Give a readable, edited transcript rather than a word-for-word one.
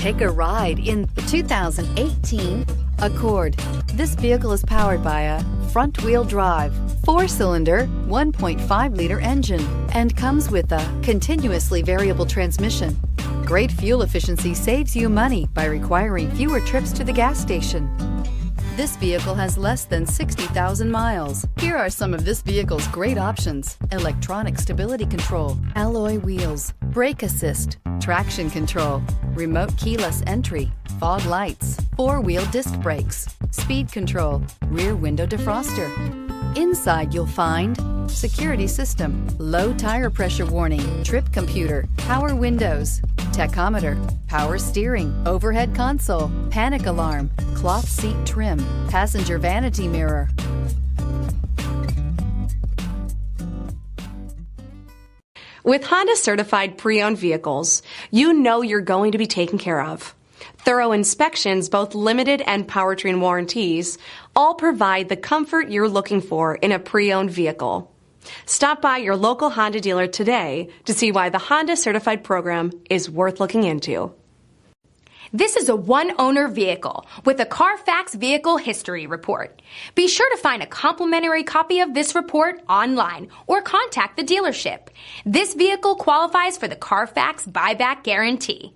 Take a ride in the 2018 Accord. This vehicle is powered by a front-wheel drive, 4-cylinder, 1.5-liter engine, and comes with a continuously variable transmission. Great fuel efficiency saves you money by requiring fewer trips to the gas station. This vehicle has less than 60,000 miles. Here are some of this vehicle's great options: electronic stability control, alloy wheels, brake assist, traction control, remote keyless entry, fog lights, 4-wheel disc brakes, speed control, rear window defroster. Inside you'll find security system, low tire pressure warning, trip computer, power windows, tachometer, power steering, overhead console, panic alarm, cloth seat trim, passenger vanity mirror. With Honda certified pre-owned vehicles, you know you're going to be taken care of. Thorough inspections, both limited and powertrain warranties, all provide the comfort you're looking for in a pre-owned vehicle. Stop by your local Honda dealer today to see why the Honda Certified program is worth looking into. This is a one-owner vehicle with a Carfax Vehicle History Report. Be sure to find a complimentary copy of this report online or contact the dealership. This vehicle qualifies for the Carfax Buyback Guarantee.